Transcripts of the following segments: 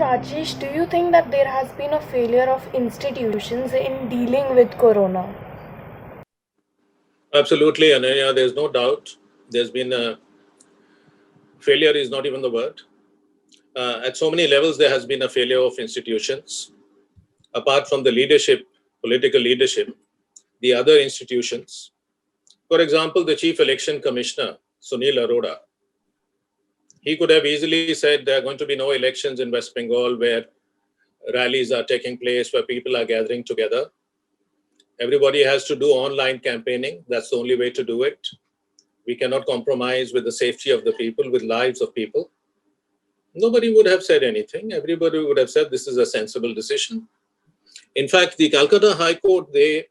Rajesh, do you think that there has been a failure of institutions in dealing with corona? Absolutely, Ananya. There's no doubt. There's been a failure is not even the word. At so many levels, there has been a failure of institutions. Apart from the leadership, political leadership, the other institutions. For example, the Chief Election Commissioner, Sunil Arora, he could have easily said there are going to be no elections in West Bengal where rallies are taking place, where people are gathering together. Everybody has to do online campaigning. That's the only way to do it. We cannot compromise with the safety of the people, with lives of people. Nobody would have said anything. Everybody would have said this is a sensible decision. In fact, the Calcutta High Court, they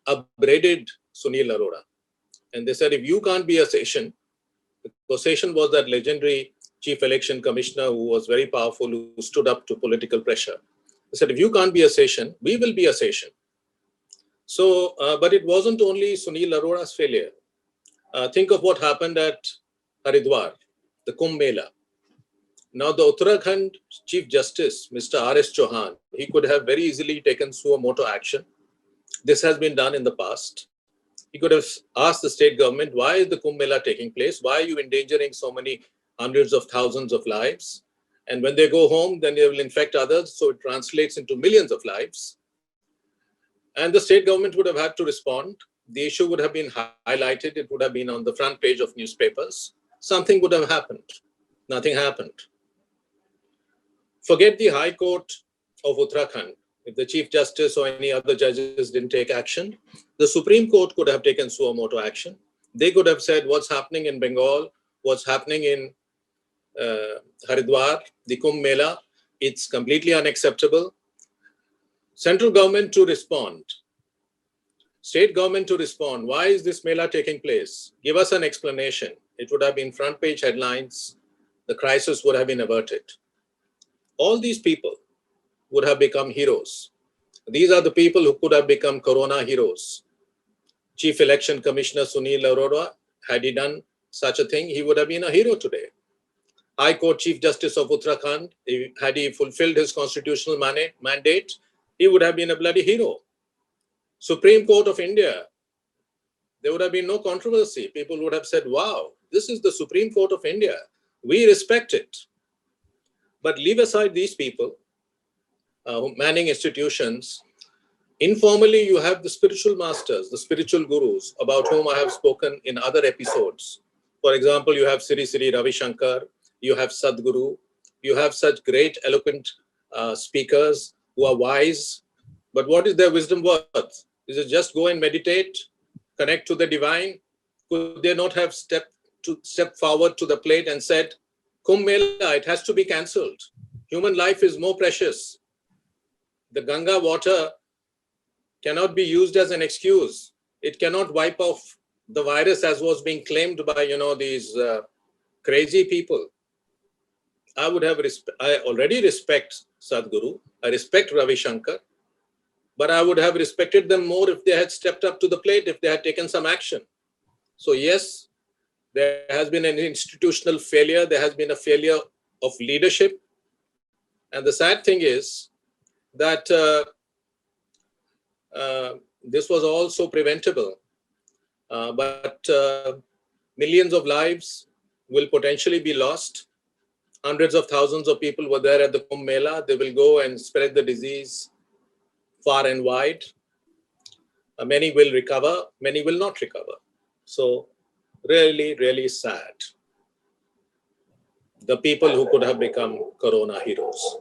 upbraided Sunil Arora. And they said, if you can't be a Session, because Session was that legendary chief election commissioner who was very powerful, who stood up to political pressure. They said, if you can't be a Session, we will be a Session. So, but it wasn't only Sunil Arora's failure. Think of what happened at Haridwar, the Kumbh Mela. Now, the Uttarakhand Chief Justice, Mr. R.S. Chauhan, he could have very easily taken suo motu action. This has been done in the past. He could have asked the state government, why is the Kumbh Mela taking place? Why are you endangering so many hundreds of thousands of lives? And when they go home, then they will infect others. So it translates into millions of lives. And the state government would have had to respond. The issue would have been highlighted. It would have been on the front page of newspapers. Something would have happened. Nothing happened. Forget the High Court of Uttarakhand. If the Chief Justice or any other judges didn't take action, the Supreme Court could have taken suo motu action. They could have said what's happening in Bengal, what's happening in Haridwar, the Kumbh Mela, it's completely unacceptable. Central government to respond. State government to respond. Why is this Mela taking place? Give us an explanation. It would have been front page headlines. The crisis would have been averted. All these people would have become heroes. These are the people who could have become corona heroes. Chief Election Commissioner Sunil Arora, had he done such a thing, he would have been a hero today. High Court Chief Justice of Uttarakhand, had he fulfilled his constitutional mandate, he would have been a bloody hero. Supreme Court of India, there would have been no controversy. People would have said, wow, this is the Supreme Court of India. We respect it. But leave aside these people, manning institutions. Informally, you have the spiritual masters, the spiritual gurus, about whom I have spoken in other episodes. For example, you have Sri Sri Ravi Shankar, you have Sadhguru, you have such great, eloquent speakers who are wise. But what is their wisdom worth? Is it just go and meditate, connect to the divine? Could they not have stepped forward to the plate and said, Kumbh Mela, it has to be cancelled. Human life is more precious. The Ganga water cannot be used as an excuse. It cannot wipe off the virus as was being claimed by, these crazy people. I already respect Sadhguru. I respect Ravi Shankar. But I would have respected them more if they had stepped up to the plate, if they had taken some action. So yes, there has been an institutional failure. There has been a failure of leadership. And the sad thing is that this was also preventable. But millions of lives will potentially be lost. Hundreds of thousands of people were there at the Kumbh Mela. They will go and spread the disease far and wide. Many will recover, many will not recover. So really, really sad. The people who could have become corona heroes.